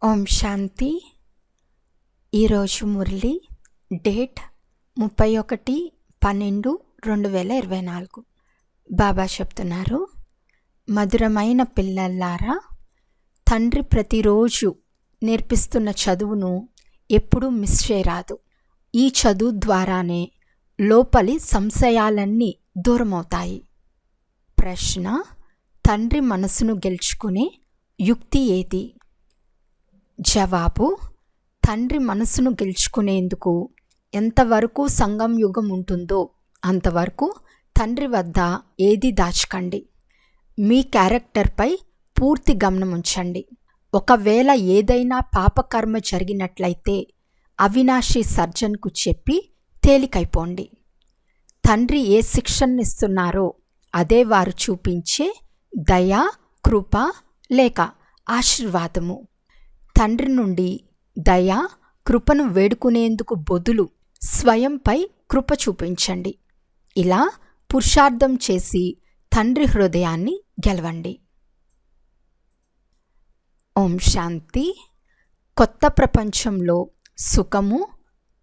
ఓం శాంతి. ఈరోజు మురళి డేట్ 31/12/2024. బాబా చెప్తున్నారు, మధురమైన పిల్లల్లారా, తండ్రి ప్రతిరోజు నేర్పిస్తున్న చదువును ఎప్పుడూ మిస్ చేయరాదు. ఈ చదువు ద్వారానే లోపలి సంశయాలన్నీ దూరమవుతాయి. ప్రశ్న: తండ్రి మనసును గెలుచుకునే యుక్తి ఏది? జవాబు: తండ్రి మనసును గెలుచుకునేందుకు ఎంతవరకు సంగం యుగం ఉంటుందో అంతవరకు తండ్రి వద్ద ఏది దాచకండి. మీ క్యారెక్టర్పై పూర్తి గమనం ఉంచండి. ఒకవేళ ఏదైనా పాపకర్మ జరిగినట్లయితే అవినాశి సర్జన్కు చెప్పి తేలికైపోండి. తండ్రి ఏ శిక్షణనిస్తున్నారో అదే వారు చూపించే దయ, కృప లేక ఆశీర్వాదము. తండ్రి నుండి దయ, కృపను వేడుకునేందుకు బదులు స్వయంపై కృప చూపించండి. ఇలా పురుషార్థం చేసి తండ్రి హృదయాన్ని గెలవండి. ఓం శాంతి. కొత్త ప్రపంచంలో సుఖము,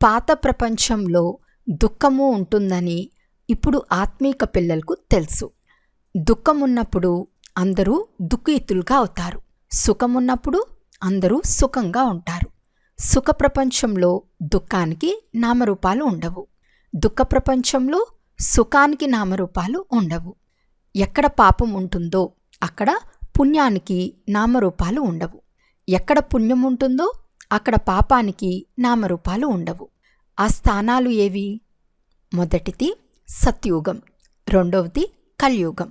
పాత ప్రపంచంలో దుఃఖము ఉంటుందని ఇప్పుడు ఆత్మీక పిల్లలకు తెలుసు. దుఃఖమున్నప్పుడు అందరూ దుఃఖితులుగా అవుతారు, సుఖమున్నప్పుడు అందరూ సుఖంగా ఉంటారు. సుఖ ప్రపంచంలో దుఃఖానికి నామరూపాలు ఉండవు, దుఃఖ ప్రపంచంలో సుఖానికి నామరూపాలు ఉండవు. ఎక్కడ పాపం ఉంటుందో అక్కడ పుణ్యానికి నామరూపాలు ఉండవు, ఎక్కడ పుణ్యం ఉంటుందో అక్కడ పాపానికి నామరూపాలు ఉండవు. ఆ స్థానాలు ఏవి? మొదటిది సత్యుగం, రెండవది కలియుగం.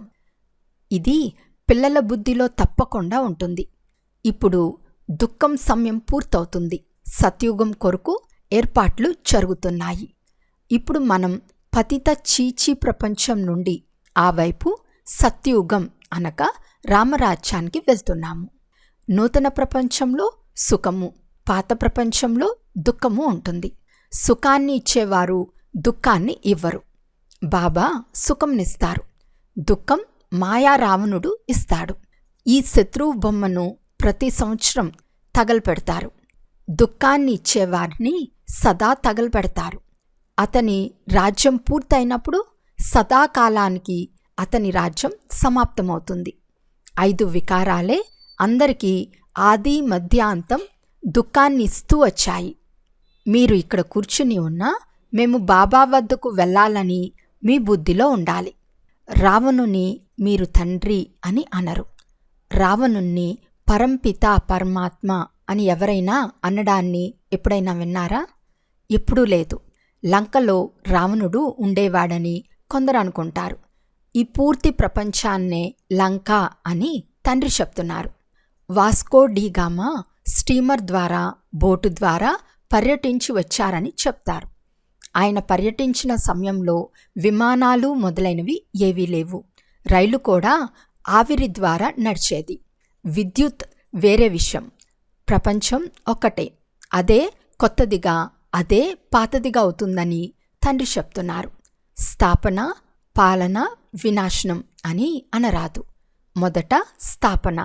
ఇది పిల్లల బుద్ధిలో తప్పకుండా ఉంటుంది. ఇప్పుడు దుఃఖం సమయం పూర్తవుతుంది, సత్యుగం కొరకు ఏర్పాట్లు జరుగుతున్నాయి. ఇప్పుడు మనం పతిత చీచీ ప్రపంచం నుండి ఆ వైపు సత్యుగం అనగా రామరాజ్యానికి వెళ్తున్నాము. నూతన ప్రపంచంలో సుఖము, పాత ప్రపంచంలో దుఃఖము ఉంటుంది. సుఖాన్ని ఇచ్చేవారు దుఃఖాన్ని ఇవ్వరు. బాబా సుఖంనిస్తారు, దుఃఖం మాయా రావణుడు ఇస్తాడు. ఈ శత్రువు బొమ్మను ప్రతి సంవత్సరం తగలపెడతారు. దుఃఖాన్ని ఇచ్చేవారిని సదా తగలపెడతారు. అతని రాజ్యం పూర్తయినప్పుడు సదాకాలానికి అతని రాజ్యం సమాప్తమవుతుంది. 5 వికారాలే అందరికీ ఆది మధ్యాంతం దుఃఖాన్ని ఇస్తూ వచ్చాయి. మీరు ఇక్కడ కూర్చుని ఉన్నా మేము బాబా వద్దకు వెళ్ళాలని మీ బుద్ధిలో ఉండాలి. రావణుని మీరు తండ్రి అని అనరు. రావణుణ్ణి పరంపిత పరమాత్మ అని ఎవరైనా అనడాన్ని ఎప్పుడైనా విన్నారా? ఎప్పుడూ లేదు. లంకలో రావణుడు ఉండేవాడని కొందరు అనుకుంటారు. ఈ పూర్తి ప్రపంచాన్నే లంక అని తండ్రి చెప్తున్నారు. వాస్కో డి గామా స్టీమర్ ద్వారా, బోటు ద్వారా పర్యటించి వచ్చారని చెప్తారు. ఆయన పర్యటించిన సమయంలో విమానాలు మొదలైనవి ఏవీ లేవు. రైలు కూడా ఆవిరి ద్వారా నడిచేది. విద్యుత్ వేరే విషయం. ప్రపంచం ఒక్కటే, అదే కొత్తదిగా, అదే పాతదిగా అవుతుందని తండ్రి చెప్తున్నారు. స్థాపన, పాలన, వినాశనం అని అనరాదు. మొదట స్థాపన,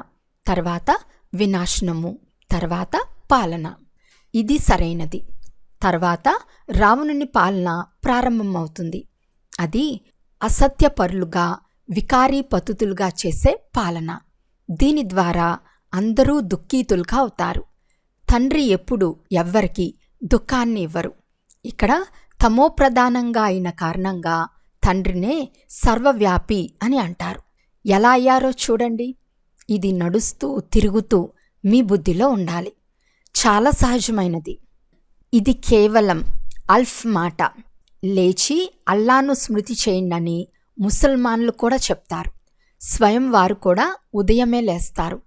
తర్వాత వినాశనము, తర్వాత పాలన. ఇది సరైనది. తర్వాత రావణుని పాలన ప్రారంభమవుతుంది. అది అసత్యపరులుగా, వికారీ పతుతులుగా చేసే పాలన. దీని ద్వారా అందరూ దుఃఖితులుగా అవుతారు. తండ్రి ఎప్పుడు ఎవ్వరికి దుఃఖాన్ని ఇవ్వరు. ఇక్కడ తమోప్రధానంగా అయిన కారణంగా తండ్రినే సర్వవ్యాపి అని అంటారు. ఎలా అయ్యారో చూడండి. ఇది నడుస్తూ తిరుగుతూ మీ బుద్ధిలో ఉండాలి. చాలా సహజమైనది. ఇది కేవలం అల్ఫ్ మాట. లేచి అల్లాను స్మృతి చేయండి ముసల్మాన్లు కూడా చెప్తారు. స్వయం వారు కూడా ఉదయమే లేస్తారు.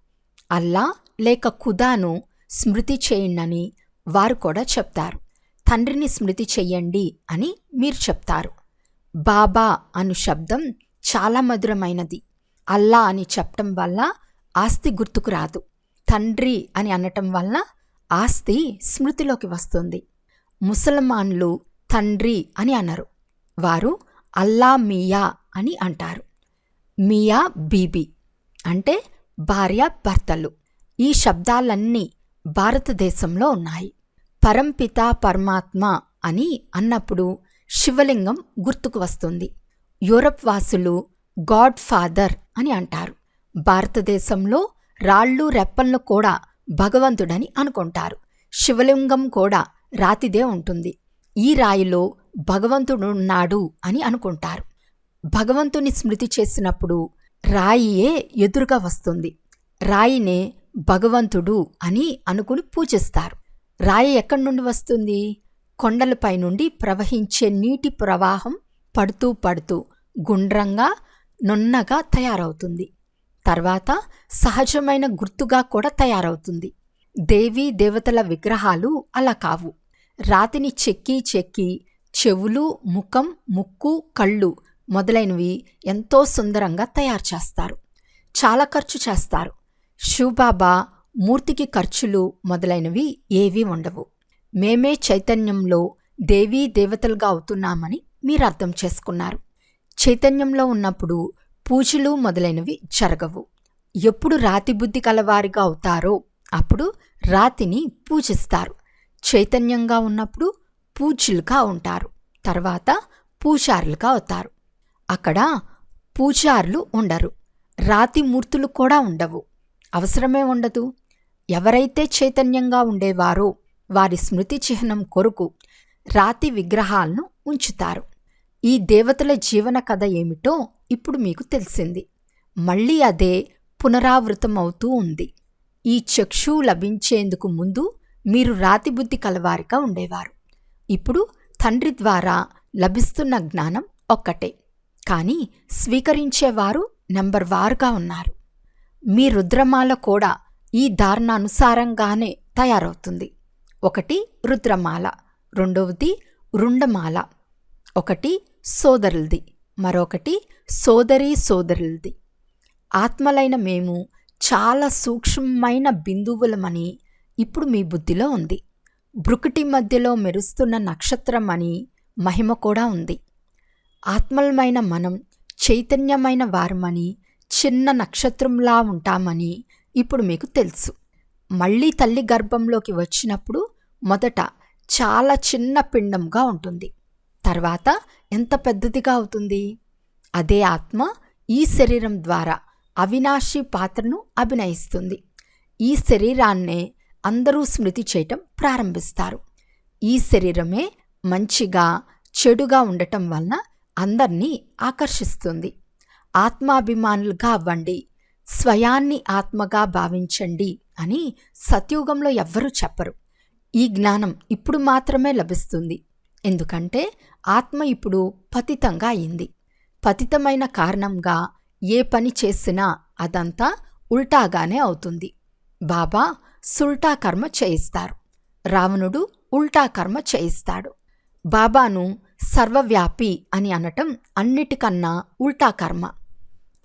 అల్లా లేక ఖుదాను స్మృతి చేయండి వారు కూడా చెప్తారు. తండ్రిని స్మృతి చెయ్యండి అని మీరు చెప్తారు. బాబా అను శబ్దం చాలా మధురమైనది. అల్లా అని చెప్పటం వల్ల ఆస్తి గుర్తుకు రాదు. తండ్రి అని అనటం వల్ల ఆస్తి స్మృతిలోకి వస్తుంది. ముసల్మాన్లు తండ్రి అని అనరు, వారు అల్లా మియా అని అంటారు. మియా బీబీ అంటే భార్య భర్తలు. ఈ శబ్దాలన్నీ భారతదేశంలో ఉన్నాయి. పరంపిత పరమాత్మ అని అన్నప్పుడు శివలింగం గుర్తుకు వస్తుంది. యూరప్ వాసులు గాడ్ ఫాదర్ అని అంటారు. భారతదేశంలో రాళ్ళు రెప్పలను కూడా భగవంతుడని అనుకుంటారు. శివలింగం కూడా రాతిదే ఉంటుంది. ఈ రాయిలో భగవంతుడున్నాడు అని అనుకుంటారు. భగవంతుని స్మృతి చేసినప్పుడు రాయియే ఎదురుగా వస్తుంది. రాయినే భగవంతుడు అని అనుకుని పూజిస్తారు. రాయి ఎక్కడి నుండి వస్తుంది? కొండలపై నుండి ప్రవహించే నీటి ప్రవాహం పడుతూ పడుతూ గుండ్రంగా నున్నగా తయారవుతుంది. తర్వాత సహజమైన గుర్తుగా కూడా తయారవుతుంది. దేవీ దేవతల విగ్రహాలు అలా కావు. రాతిని చెక్కి చెక్కి చెవులు, ముఖం, ముక్కు, కళ్ళు మొదలైనవి ఎంతో సుందరంగా తయారు చేస్తారు. చాలా ఖర్చు చేస్తారు. శివబాబా మూర్తికి ఖర్చులు మొదలైనవి ఏవీ ఉండవు. మేమే చైతన్యంలో దేవీ దేవతలుగా అవుతున్నామని మీరు అర్థం చేసుకున్నారు. చైతన్యంలో ఉన్నప్పుడు పూజలు మొదలైనవి జరగవు. ఎప్పుడు రాతి బుద్ధి కలవారిగా అవుతారో అప్పుడు రాతిని పూజిస్తారు. చైతన్యంగా ఉన్నప్పుడు పూజ్యులుగా ఉంటారు. తర్వాత పూజారులుగా అవుతారు. అక్కడ పూజారులు ఉండరు. రాతి మూర్తులు కూడా ఉండవు. అవసరమే ఉండదు. ఎవరైతే చైతన్యంగా ఉండేవారో వారి స్మృతి చిహ్నం కొరకు రాతి విగ్రహాలను ఉంచుతారు. ఈ దేవతల జీవన కథ ఏమిటో ఇప్పుడు మీకు తెలిసింది. మళ్ళీ అదే పునరావృతమవుతూ ఉంది. ఈ చక్షు లభించేందుకు ముందు మీరు రాతి బుద్ధి కలవారిగా ఉండేవారు. ఇప్పుడు తండ్రి ద్వారా లభిస్తున్న జ్ఞానం ఒక్కటే, కానీ స్వీకరించేవారు నెంబర్ వారుగా ఉన్నారు. మీ రుద్రమాల కూడా ఈ ధారణానుసారంగానే తయారవుతుంది. ఒకటి రుద్రమాల, రెండవది రుండమాల. ఒకటి సోదరులది, మరొకటి సోదరీ సోదరులది. ఆత్మలైన మేము చాలా సూక్ష్మమైన బిందువులమని ఇప్పుడు మీ బుద్ధిలో ఉంది. బ్రుకుటి మధ్యలో మెరుస్తున్న నక్షత్రం అని మహిమ కూడా ఉంది. ఆత్మలమైన మనం చైతన్యమైన వారమని, చిన్న నక్షత్రంలా ఉంటామని ఇప్పుడు మీకు తెలుసు. మళ్ళీ తల్లి గర్భంలోకి వచ్చినప్పుడు మొదట చాలా చిన్న పిండంగా ఉంటుంది. తర్వాత ఎంత పెద్దదిగా అవుతుంది? అదే ఆత్మ ఈ శరీరం ద్వారా అవినాశి పాత్రను అభినయిస్తుంది. ఈ శరీరాన్నే అందరూ స్మృతి చేయటం ప్రారంభిస్తారు. ఈ శరీరమే మంచిగా చెడుగా ఉండటం వలన అందర్నీ ఆకర్షిస్తుంది. ఆత్మాభిమానులుగా అవ్వండి, స్వయాన్ని ఆత్మగా భావించండి అని సత్యుగంలో ఎవ్వరూ చెప్పరు. ఈ జ్ఞానం ఇప్పుడు మాత్రమే లభిస్తుంది. ఎందుకంటే ఆత్మ ఇప్పుడు పతితంగా అయింది. పతితమైన కారణంగా ఏ పని చేసినా అదంతా ఉల్టాగానే అవుతుంది. బాబా సుల్టా కర్మ చేయిస్తారు. రావణుడు ఉల్టా కర్మ చేయిస్తాడు. బాబాను సర్వవ్యాపి అని అనటం అన్నిటికన్నా ఉల్టా కర్మ.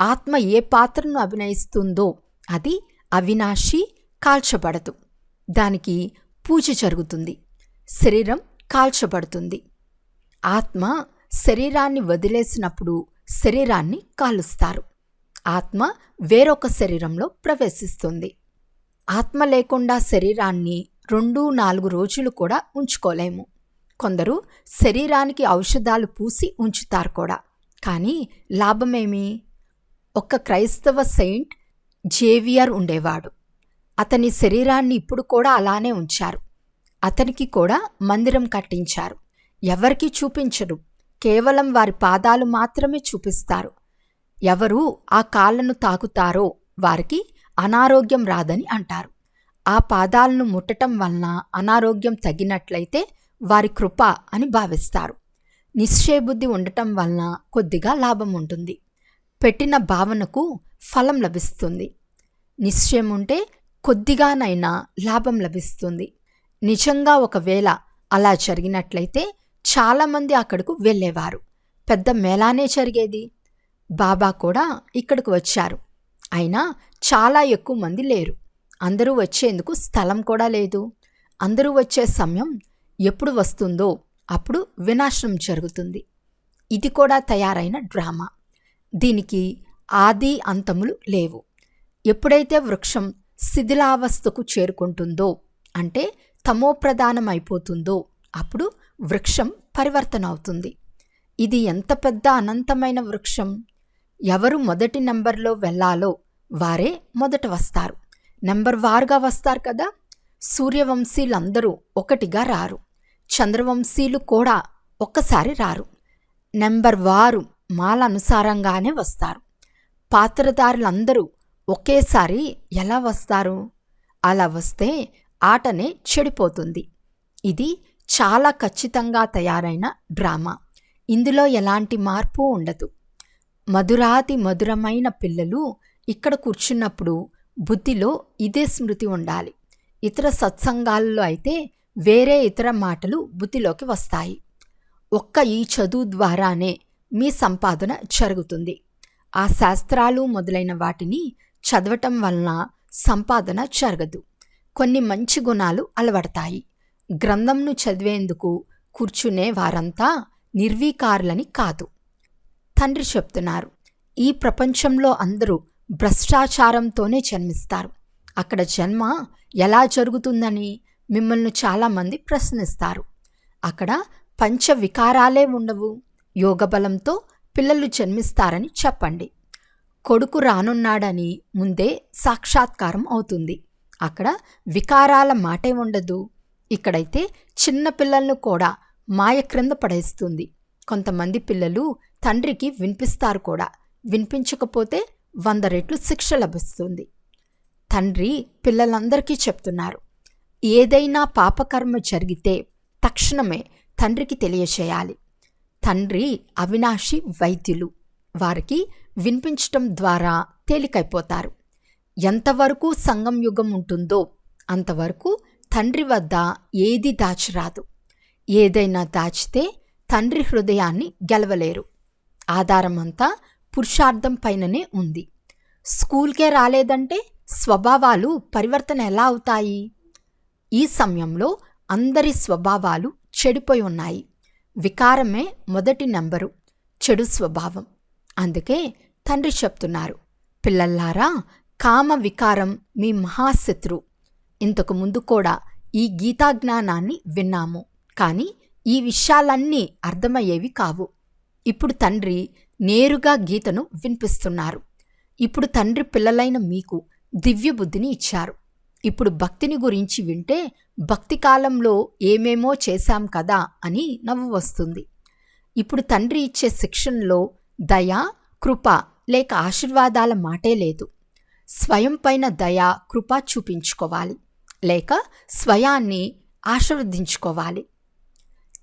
ఆత్మ ఏ పాత్రను అభినయిస్తుందో అది అవినాశి, కాల్చబడదు. దానికి పూజ జరుగుతుంది. శరీరం కాల్చబడుతుంది. ఆత్మ శరీరాన్ని వదిలేసినప్పుడు శరీరాన్ని కాలుస్తారు. ఆత్మ వేరొక శరీరంలో ప్రవేశిస్తుంది. ఆత్మ లేకుండా శరీరాన్ని 2-4 రోజులు కూడా ఉంచుకోలేము. కొందరు శరీరానికి ఔషధాలు పూసి ఉంచుతారు కూడా. కానీ లాభమేమి? ఒక క్రైస్తవ సెయింట్ జేవియర్ ఉండేవాడు. అతని శరీరాన్ని ఇప్పుడు కూడా అలానే ఉంచారు. అతనికి కూడా మందిరం కట్టించారు. ఎవరికీ చూపించరు. కేవలం వారి పాదాలు మాత్రమే చూపిస్తారు. ఎవరు ఆ కాళ్లను తాకుతారో వారికి అనారోగ్యం రాదని అంటారు. ఆ పాదాలను ముట్టటం వలన అనారోగ్యం తగ్గినట్లయితే వారి కృప అని భావిస్తారు. నిశ్చయబుద్ధి ఉండటం వలన కొద్దిగా లాభం ఉంటుంది. పెట్టిన భావనకు ఫలం లభిస్తుంది. నిశ్చయం ఉంటే కొద్దిగానైనా లాభం లభిస్తుంది. నిజంగా ఒకవేళ అలా జరిగినట్లయితే చాలామంది అక్కడకు వెళ్ళేవారు. పెద్ద మేళానే జరిగేది. బాబా కూడా ఇక్కడికి వచ్చారు. అయినా చాలా ఎక్కువ మంది లేరు. అందరూ వచ్చేందుకు స్థలం కూడా లేదు. అందరూ వచ్చే సమయం ఎప్పుడు వస్తుందో అప్పుడు వినాశనం జరుగుతుంది. ఇది కూడా తయారైన డ్రామా. దీనికి ఆది అంతములు లేవు. ఎప్పుడైతే వృక్షం శిథిలావస్థకు చేరుకుంటుందో అంటే తమోప్రధానం అయిపోతుందో అప్పుడు వృక్షం పరివర్తన అవుతుంది. ఇది ఎంత పెద్ద అనంతమైన వృక్షం! ఎవరు మొదటి నెంబర్లో వెళ్ళాలో వారే మొదట వస్తారు. నెంబర్ వారుగా వస్తారు కదా. సూర్యవంశీలందరూ ఒకటిగా రారు, చంద్రవంశీలు కూడా ఒక్కసారి రారు. నెంబర్ వారు మాలనుసారంగానే వస్తారు. పాత్రదారులందరూ ఒకేసారి ఎలా వస్తారు? అలా వస్తే ఆటనే చెడిపోతుంది. ఇది చాలా ఖచ్చితంగా తయారైన డ్రామా. ఇందులో ఎలాంటి మార్పు ఉండదు. మధురాతి మధురమైన పిల్లలు ఇక్కడ కూర్చున్నప్పుడు బుద్ధిలో ఇదే స్మృతి ఉండాలి. ఇతర సత్సంగాల్లో అయితే వేరే ఇతర మాటలు బుద్ధిలోకి వస్తాయి. ఒక్క ఈ చదువు ద్వారానే మీ సంపాదన జరుగుతుంది. ఆ శాస్త్రాలు మొదలైన వాటిని చదవటం వలన సంపాదన జరగదు. కొన్ని మంచి గుణాలు అలవడతాయి. గ్రంథంను చదివేందుకు కూర్చునే వారంతా నిర్వీకారులని కాదు. తండ్రి చెప్తున్నారు, ఈ ప్రపంచంలో అందరూ భ్రష్టాచారంతోనే జన్మిస్తారు. అక్కడ జన్మ ఎలా జరుగుతుందని మిమ్మల్ని చాలామంది ప్రశ్నిస్తారు. అక్కడ పంచ వికారాలే ఉండవు. యోగబలంతో పిల్లలు జన్మిస్తారని చెప్పండి. కొడుకు రానున్నాడని ముందే సాక్షాత్కారం అవుతుంది. అక్కడ వికారాల మాటే ఉండదు. ఇక్కడైతే చిన్న పిల్లలను కూడా మాయ క్రింద పడేస్తుంది. కొంతమంది పిల్లలు తండ్రికి వినిపిస్తారు కూడా. వినిపించకపోతే 100 రెట్లు శిక్ష లభిస్తుంది. తండ్రి పిల్లలందరికీ చెప్తున్నారు, ఏదైనా పాపకర్మ జరిగితే తక్షణమే తండ్రికి తెలియచేయాలి. తండ్రి అవినాశి వైద్యులు. వారికి వినిపించటం ద్వారా తేలికైపోతారు. ఎంతవరకు సంగం యుగం ఉంటుందో అంతవరకు తండ్రి వద్ద ఏది దాచిరాదు. ఏదైనా దాచితే తండ్రి హృదయాన్ని గెలవలేరు. ఆధారమంతా పురుషార్థం పైననే ఉంది. స్కూల్కే రాలేదంటే స్వభావాలు పరివర్తన ఎలా అవుతాయి? ఈ సమయంలో అందరి స్వభావాలు చెడిపోయి ఉన్నాయి. వికారమే మొదటి నెంబరు, చెడు స్వభావం. అందుకే తండ్రి చెప్తున్నారు, పిల్లల్లారా, కామ వికారం మీ మహాశత్రు. ఇంతకు ముందు కూడా ఈ గీతాజ్ఞానాన్ని విన్నాము, కానీ ఈ విషయాలన్నీ అర్థమయ్యేవి కావు. ఇప్పుడు తండ్రి నేరుగా గీతను వినిపిస్తున్నారు. ఇప్పుడు తండ్రి పిల్లలైన మీకు దివ్య బుద్ధిని ఇచ్చారు. ఇప్పుడు భక్తిని గురించి వింటే భక్తి కాలంలో ఏమేమో చేశాం కదా అని నవ్వు వస్తుంది. ఇప్పుడు తండ్రి ఇచ్చే శిక్షణలో దయ, కృప లేక ఆశీర్వాదాల మాటే లేదు. స్వయం పైన దయ, కృప చూపించుకోవాలి, లేక స్వయాన్ని ఆశీర్వదించుకోవాలి.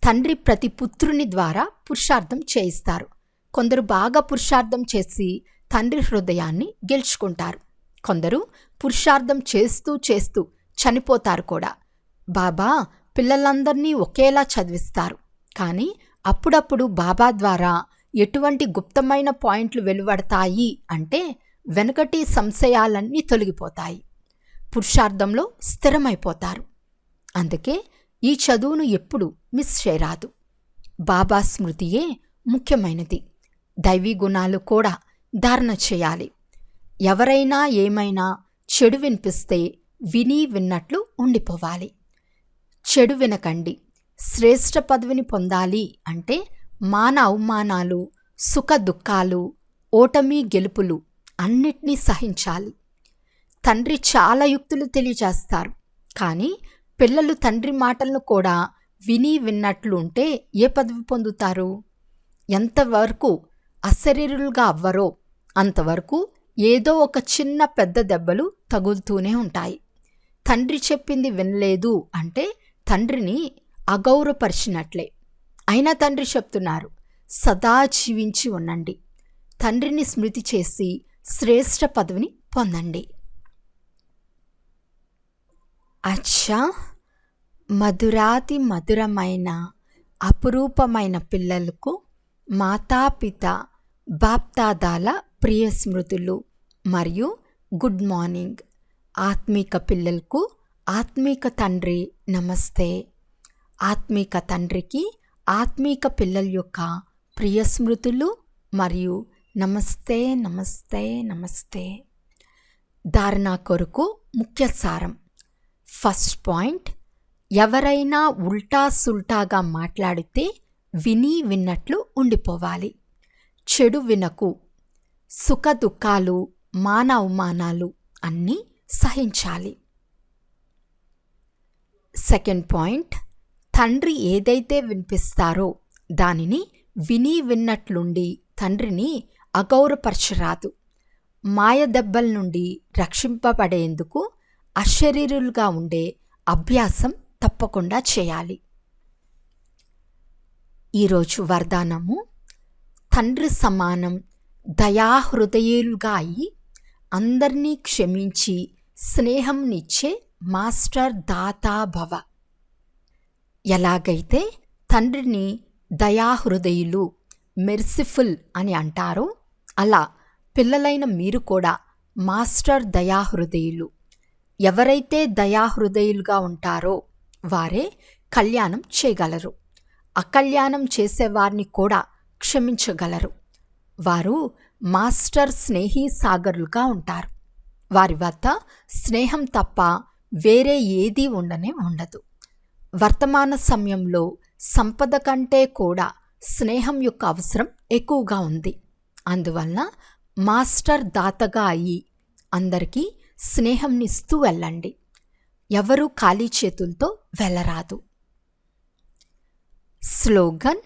తండ్రి ప్రతి పుత్రుని ద్వారా పురుషార్థం చేయిస్తారు. కొందరు బాగా పురుషార్థం చేసి తండ్రి హృదయాన్ని గెలుచుకుంటారు. కొందరు పురుషార్థం చేస్తూ చేస్తూ చనిపోతారు కూడా. బాబా పిల్లలందరినీ ఒకేలా చదివిస్తారు, కానీ అప్పుడప్పుడు బాబా ద్వారా ఎటువంటి గుప్తమైన పాయింట్లు వెలువడతాయి అంటే వెనకటి సంశయాలన్నీ తొలగిపోతాయి. పురుషార్థంలో స్థిరమైపోతారు. అందుకే ఈ చదువును ఎప్పుడు మిస్ చేయరాదు. బాబా స్మృతియే ముఖ్యమైనది. దైవీ గుణాలు కూడా ధారణ చేయాలి. ఎవరైనా ఏమైనా చెడు వినిపిస్తే విని విన్నట్లు ఉండిపోవాలి. చెడు వినకండి. శ్రేష్ఠ పదవిని పొందాలి అంటే మాన అవమానాలు, సుఖ దుఃఖాలు, ఓటమి గెలుపులు అన్నిటినీ సహించాలి. తండ్రి చాలా యుక్తులు తెలియజేస్తారు, కానీ పిల్లలు తండ్రి మాటలను కూడా విని విన్నట్లు ఉంటే ఏ పదవి పొందుతారు? ఎంతవరకు అశరీరులుగా అవ్వరో అంతవరకు ఏదో ఒక చిన్న పెద్ద దెబ్బలు తగులుతూనే ఉంటాయి. తండ్రి చెప్పింది వినలేదు అంటే తండ్రిని అగౌరవపరిచినట్లే. అయినా తండ్రి చెప్తున్నారు, సదా జీవించి ఉండండి. తండ్రిని స్మృతి చేసి శ్రేష్ఠ పదవిని పొందండి. అచ్చా, మధురాతి మధురమైన అపురూపమైన పిల్లలకు మాతాపిత బాప్దాదాల ప్రియ స్మృతులు మరియు గుడ్ మార్నింగ్. ఆత్మీక పిల్లలకు ఆత్మీక తండ్రి నమస్తే. ఆత్మీక తండ్రికి ఆత్మీక పిల్లల యొక్క ప్రియ స్మృతులు మరియు నమస్తే నమస్తే నమస్తే. ధారణ కొరకు ముఖ్య సారం. ఫస్ట్ పాయింట్, ఎవరైనా ఉల్టా సుల్టాగా మాట్లాడితే విని విన్నట్లు ఉండిపోవాలి. చెడు వినకు. సుఖ దుఃఖాలు, మాన అవమానాలు అన్నీ సహించాలి. సెకండ్ పాయింట్, తండ్రి ఏదైతే వినిపిస్తారో దానిని విని విన్నట్లుండి తండ్రిని అగౌరవపరచరాదు. మాయదెబ్బల నుండి రక్షింపబడేందుకు అశరీరులుగా ఉండే అభ్యాసం తప్పకుండా చేయాలి. ఈరోజు వరదానము, తండ్రి సమానం దయాహృదయులుగా అయి అందరినీ క్షమించి స్నేహంనిచ్చే మాస్టర్ దాతా భవ. ఎలాగైతే తండ్రిని దయాహృదయులు, మెర్సిఫుల్ అని అంటారో అలా పిల్లలైన మీరు కూడా మాస్టర్ దయాహృదయులు. ఎవరైతే దయాహృదయులుగా ఉంటారో వారే కళ్యాణం చేయగలరు. అకళ్యాణం చేసేవారిని కూడా క్షమించగలరు. వారు మాస్టర్ స్నేహీ సాగరులుగా ఉంటారు. వారి వద్ద స్నేహం తప్ప వేరే ఏదీ ఉండనే ఉండదు. వర్తమాన సమయంలో సంపద కంటే కూడా స్నేహం యొక్క అవసరం ఎక్కువగా ఉంది. అందువలన మాస్టర్ దాతగా అయి అందరికీ స్నేహంనిస్తూ వెళ్ళండి. ఎవరూ ఖాళీ చేతులతో వెళ్ళరాదు. స్లోగన్,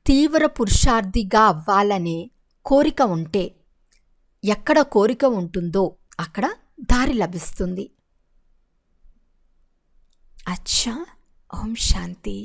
తీవ్ర పురుషార్థిగా అవ్వాలనే కోరిక ఉంటే ఎక్కడ కోరిక ఉంటుందో అక్కడ దారి లభిస్తుంది. అచ్చా. ఓం శాంతి.